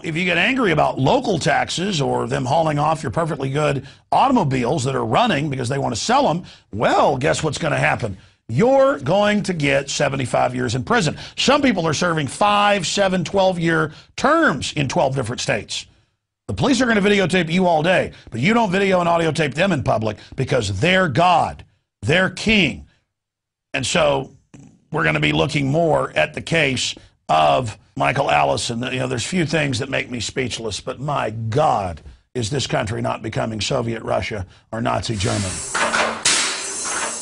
if you get angry about local taxes or them hauling off your perfectly good automobiles that are running because they want to sell them, well, guess what's going to happen? You're going to get 75 years in prison. Some people are serving 5, 7, 12-year terms in 12 different states. The police are going to videotape you all day, but you don't video and audio tape them in public because they're God, they're king. And so we're going to be looking more at the case of Michael Allison. You know, there's few things that make me speechless, but my God, is this country not becoming Soviet Russia or Nazi Germany?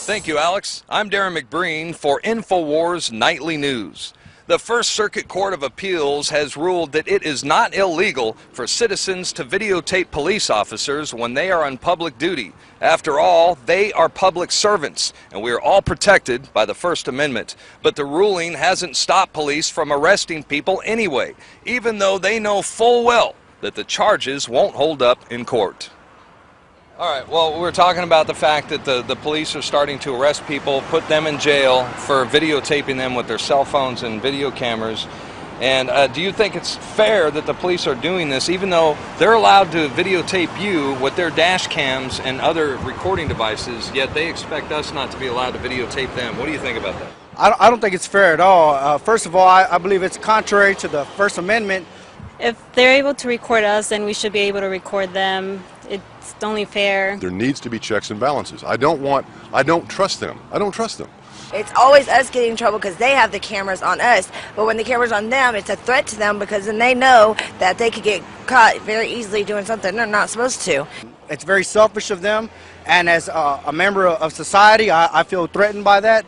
Thank you, Alex. I'm Darren McBreen for InfoWars Nightly News. The First Circuit Court of Appeals has ruled that it is not illegal for citizens to videotape police officers when they are on public duty. After all, they are public servants, and we are all protected by the First Amendment. But the ruling hasn't stopped police from arresting people anyway, even though they know full well that the charges won't hold up in court. All right, well, we're talking about the fact that the police are starting to arrest people, put them in jail for videotaping them with their cell phones and video cameras. And do you think it's fair that the police are doing this, even though they're allowed to videotape you with their dash cams and other recording devices, yet they expect us not to be allowed to videotape them? What do you think about that? I don't think it's fair at all. First of all, I believe it's contrary to the First Amendment. If they're able to record us, then we should be able to record them. It's only fair. There needs to be checks and balances. I don't trust them. I don't trust them. It's always us getting in trouble because they have the cameras on us. But when the camera's on them, it's a threat to them because then they know that they could get caught very easily doing something they're not supposed to. It's very selfish of them, and as a member of society, I feel threatened by that.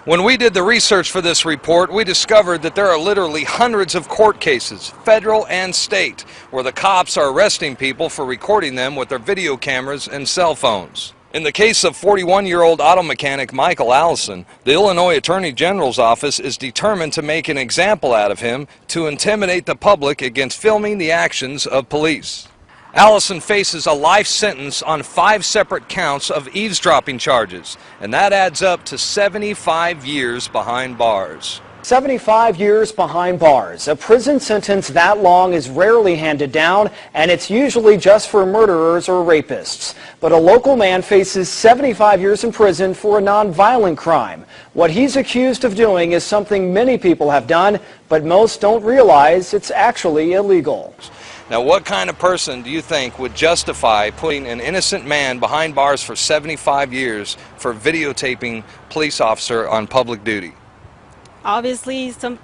When we did the research for this report, we discovered that there are literally hundreds of court cases, federal and state, where the cops are arresting people for recording them with their video cameras and cell phones. In the case of 41-year-old auto mechanic Michael Allison, the Illinois Attorney General's office is determined to make an example out of him to intimidate the public against filming the actions of police. Allison faces a life sentence on 5 separate counts of eavesdropping charges, and that adds up to 75 years behind bars. 75 years behind bars. A prison sentence that long is rarely handed down, and it's usually just for murderers or rapists. But a local man faces 75 years in prison for a nonviolent crime. What he's accused of doing is something many people have done, but most don't realize it's actually illegal. Now, what kind of person do you think would justify putting an innocent man behind bars for 75 years for videotaping police officer on public duty? Obviously, some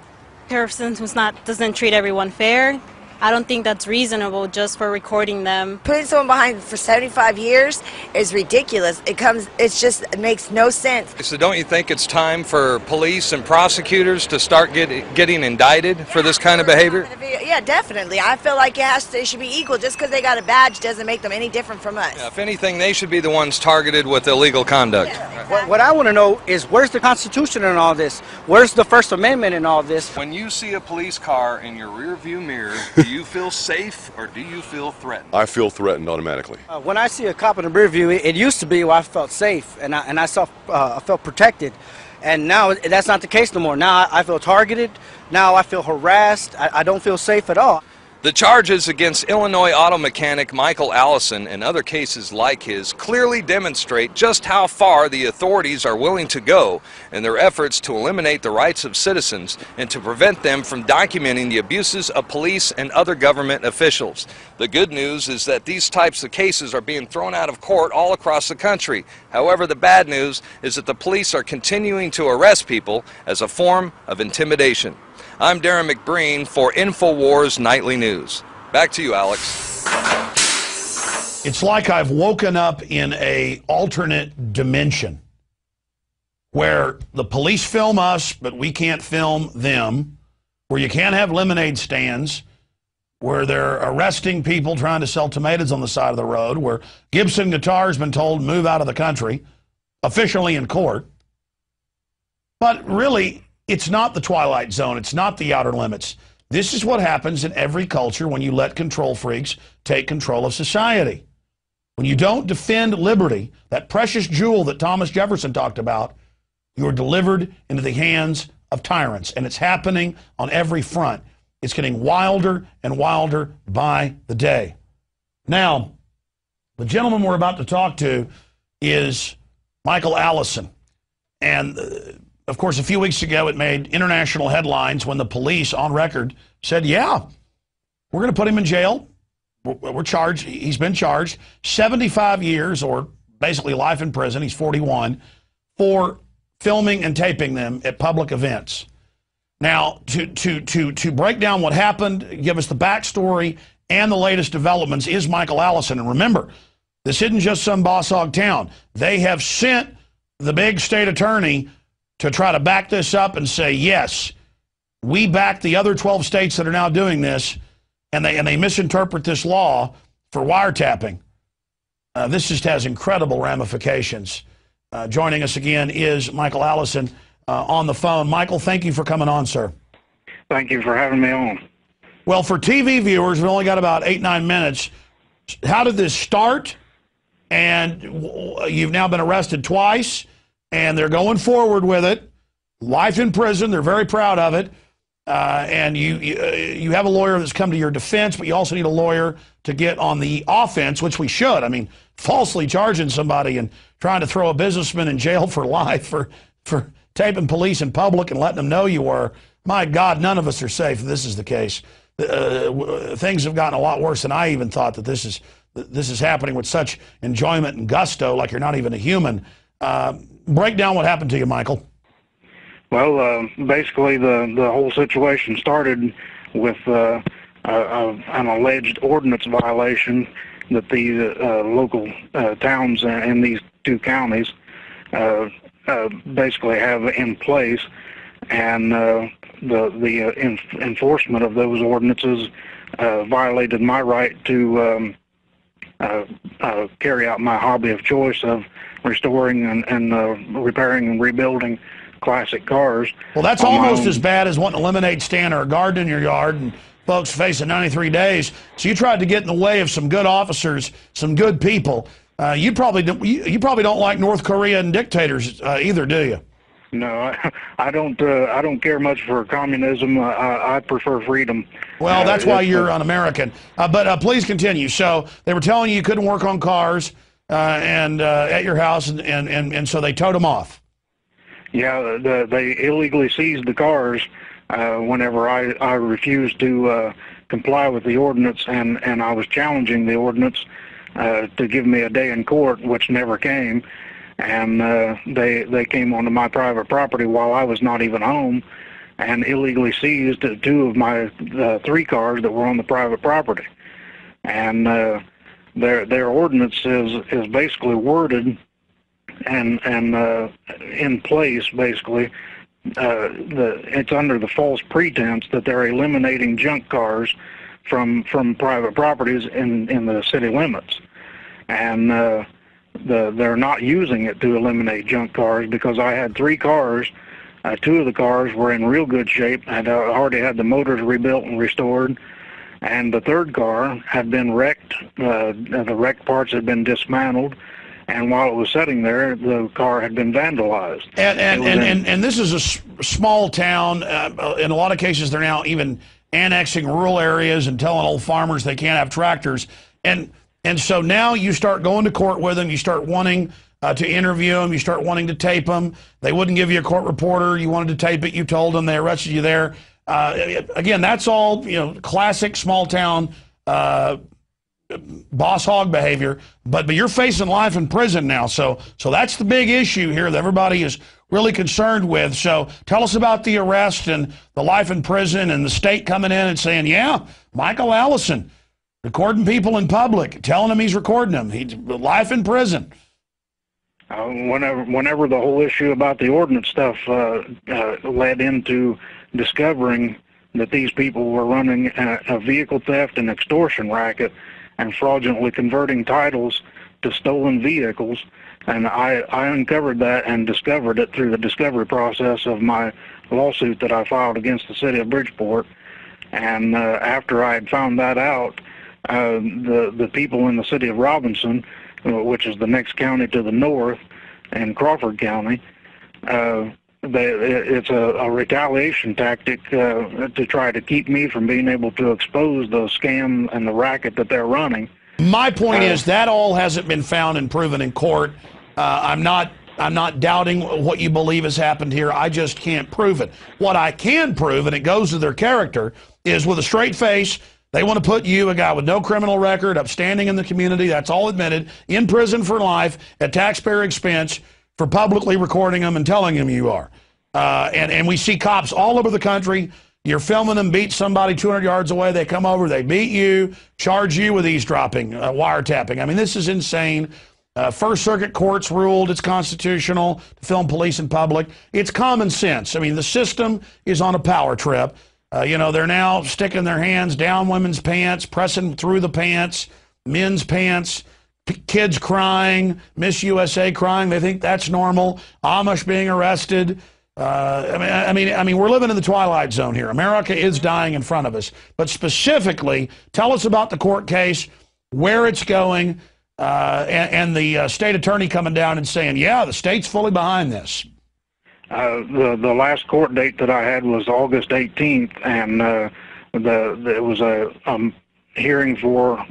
person who doesn't treat everyone fair. I don't think that's reasonable just for recording them. Putting someone behind for 75 years is ridiculous. It makes no sense. So don't you think it's time for police and prosecutors to start getting indicted for this kind of behavior? Yeah, definitely. I feel like it should be equal. Just because they got a badge doesn't make them any different from us. Yeah, if anything, they should be the ones targeted with illegal conduct. Yeah, exactly. What I want to know is, where's the Constitution in all this? Where's the First Amendment in all this? When you see a police car in your rearview mirror, do you feel safe or do you feel threatened? I feel threatened automatically. When I see a cop in the rear view, it used to be where I felt safe and I felt protected. And now that's not the case no more. Now I feel targeted. Now I feel harassed. I don't feel safe at all. The charges against Illinois auto mechanic Michael Allison and other cases like his clearly demonstrate just how far the authorities are willing to go in their efforts to eliminate the rights of citizens and to prevent them from documenting the abuses of police and other government officials. The good news is that these types of cases are being thrown out of court all across the country. However, the bad news is that the police are continuing to arrest people as a form of intimidation. I'm Darren McBreen for InfoWars Nightly News. Back to you, Alex. It's like I've woken up in an alternate dimension where the police film us, but we can't film them, where you can't have lemonade stands, where they're arresting people trying to sell tomatoes on the side of the road, where Gibson Guitar has been told move out of the country, officially in court. But really, it's not the Twilight Zone. It's not the outer limits. This is what happens in every culture when you let control freaks take control of society. When you don't defend liberty, that precious jewel that Thomas Jefferson talked about, you're delivered into the hands of tyrants. And it's happening on every front. It's getting wilder and wilder by the day. Now, the gentleman we're about to talk to is Michael Allison. And, of course, a few weeks ago it made international headlines when the police on record said, yeah, we're going to put him in jail. We're charged. He's been charged 75 years or basically life in prison. He's 41 for filming and taping them at public events. Now, to break down what happened, give us the backstory and the latest developments is Michael Allison. And remember, this isn't just some boss hog town. They have sent the big state attorney to try to back this up and say, yes, we back the other 12 states that are now doing this, and they misinterpret this law for wiretapping. This just has incredible ramifications. Joining us again is Michael Allison on the phone. Michael, thank you for coming on, sir. Thank you for having me on. Well, for TV viewers, we've only got about 8-9 minutes. How did this start? And you've now been arrested twice, and they're going forward with it. Life in prison. They're very proud of it. And you have a lawyer that's come to your defense, but you also need a lawyer to get on the offense, which we should. I mean, falsely charging somebody and trying to throw a businessman in jail for life for taping police in public and letting them know you were. My God, none of us are safe if this is the case. Things have gotten a lot worse than I even thought that this is happening with such enjoyment and gusto, like you're not even a human. Break down what happened to you, Michael. Well, basically the whole situation started with an alleged ordinance violation that the local towns in these two counties basically have in place, and the enforcement of those ordinances violated my right to carry out my hobby of choice of restoring and repairing and rebuilding classic cars. Well, that's almost as bad as wanting a lemonade stand or a garden in your yard and folks facing 93 days. So you tried to get in the way of some good officers, some good people. You probably don't like North Korea and dictators either, do you? No, I don't care much for communism. I prefer freedom. Well, that's why you're un-American. But please continue. So they were telling you couldn't work on cars and at your house, and so they towed them off. Yeah, they illegally seized the cars whenever I refused to comply with the ordinance, and I was challenging the ordinance to give me a day in court, which never came. And they came onto my private property while I was not even home and illegally seized two of my 3 cars that were on the private property. And their ordinance is basically worded and in place, basically. It's under the false pretense that they're eliminating junk cars from private properties in the city limits. And they're not using it to eliminate junk cars, because I had 3 cars. 2 of the cars were in real good shape. I'd already had the motors rebuilt and restored. And the 3rd car had been wrecked. The wrecked parts had been dismantled. And while it was sitting there, the car had been vandalized. And this is a small town. In a lot of cases, they're now even annexing rural areas and telling old farmers they can't have tractors. And so now you start going to court with them. You start wanting to interview them. You start wanting to tape them. They wouldn't give you a court reporter. You wanted to tape it. You told them. They arrested you there. Again, that's all classic small town boss hog behavior. But you're facing life in prison now. So that's the big issue here that everybody is really concerned with. So tell us about the arrest and the life in prison and the state coming in and saying, yeah, Michael Allison, recording people in public, telling them he's recording them. He's life in prison. Whenever the whole issue about the ordinance stuff led into discovering that these people were running a vehicle theft and extortion racket and fraudulently converting titles to stolen vehicles, and I uncovered that and discovered it through the discovery process of my lawsuit that I filed against the city of Bridgeport. And after I had found that out, the people in the city of Robinson, which is the next county to the north in Crawford County, it's a retaliation tactic to try to keep me from being able to expose the scam and the racket that they're running. My point is that all hasn't been found and proven in court. I'm not doubting what you believe has happened here. I just can't prove it. What I can prove, and it goes to their character, is with a straight face, they want to put you, a guy with no criminal record, upstanding in the community, that's all admitted, in prison for life at taxpayer expense for publicly recording them and telling them you are. And we see cops all over the country. You're filming them beat somebody 200 yards away. They come over, they beat you, charge you with eavesdropping, wiretapping. I mean, this is insane. First Circuit courts ruled it's constitutional to film police in public. It's common sense. I mean, the system is on a power trip. You know, they're now sticking their hands down women's pants, pressing through the pants, men's pants, kids crying, Miss USA crying. They think that's normal. Amish being arrested. I mean, we're living in the twilight zone here. America is dying in front of us. But specifically, tell us about the court case, where it's going, and the state attorney coming down and saying, yeah, the state's fully behind this. The last court date that I had was August 18th, and there was a hearing for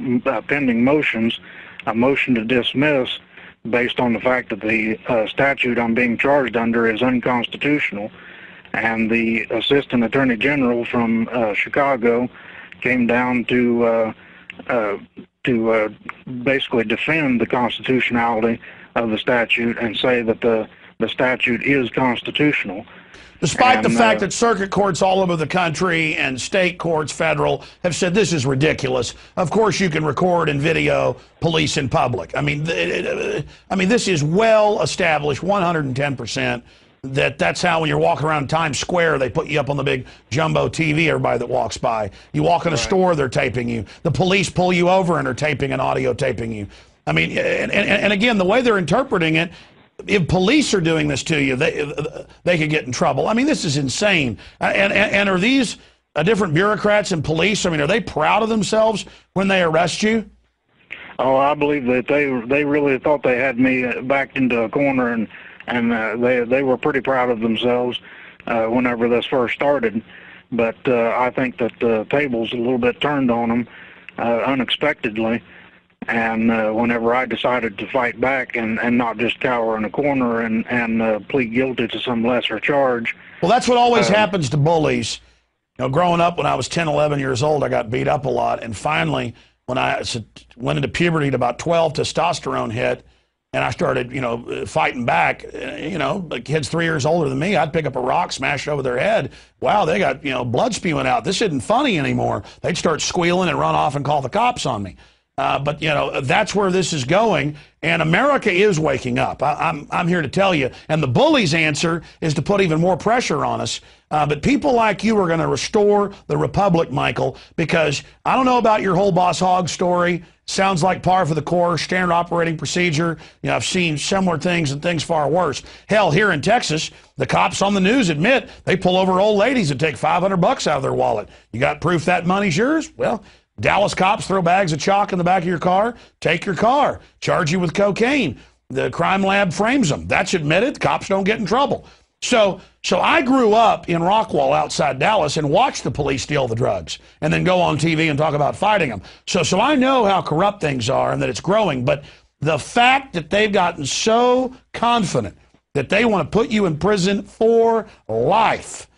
pending motions, a motion to dismiss based on the fact that the statute I'm being charged under is unconstitutional. And the Assistant Attorney General from Chicago came down to basically defend the constitutionality of the statute and say that the statute is constitutional. Despite the fact that circuit courts all over the country and state courts, federal, have said this is ridiculous. Of course, you can record and video police in public. I mean, this is well established, 110%. That's how when you're walking around Times Square, they put you up on the big jumbo TV, everybody that walks by. You walk in a store, they're taping you. The police pull you over and are taping and audio taping you. I mean, and again, the way they're interpreting it, if police are doing this to you, they could get in trouble. I mean, this is insane. And are these different bureaucrats and police, I mean, are they proud of themselves when they arrest you? Oh, I believe that they really thought they had me backed into a corner, and they were pretty proud of themselves whenever this first started. But I think that the tables a little bit turned on them unexpectedly. And whenever I decided to fight back and not just cower in a corner and plead guilty to some lesser charge. Well, that's what always happens to bullies. You know, growing up when I was 10, 11 years old, I got beat up a lot. And finally, when I went into puberty at about 12, testosterone hit, and I started, you know, fighting back. You know, the kid's 3 years older than me. I'd pick up a rock, smash it over their head. Wow, they got, you know, blood spewing out. This isn't funny anymore. They'd start squealing and run off and call the cops on me. But, you know, that's where this is going, and America is waking up. I'm here to tell you, and the bullies' answer is to put even more pressure on us. But people like you are going to restore the republic, Michael, because I don't know about your whole Boss Hogg story. Sounds like par for the course, standard operating procedure. You know, I've seen similar things and things far worse. Hell, here in Texas, the cops on the news admit they pull over old ladies and take $500 out of their wallet. You got proof that money's yours? Well, Dallas cops throw bags of chalk in the back of your car, take your car, charge you with cocaine. The crime lab frames them. That's admitted. Cops don't get in trouble. So I grew up in Rockwall outside Dallas and watched the police steal the drugs and then go on TV and talk about fighting them. So I know how corrupt things are and that it's growing. But the fact that they've gotten so confident that they want to put you in prison for life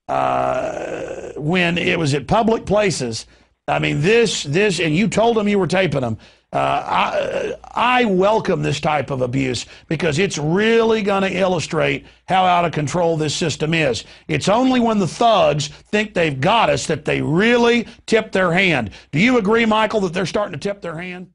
when it was at public places, I mean, this, and you told them you were taping them. I welcome this type of abuse because it's really going to illustrate how out of control this system is. It's only when the thugs think they've got us that they really tip their hand. Do you agree, Michael, that they're starting to tip their hand?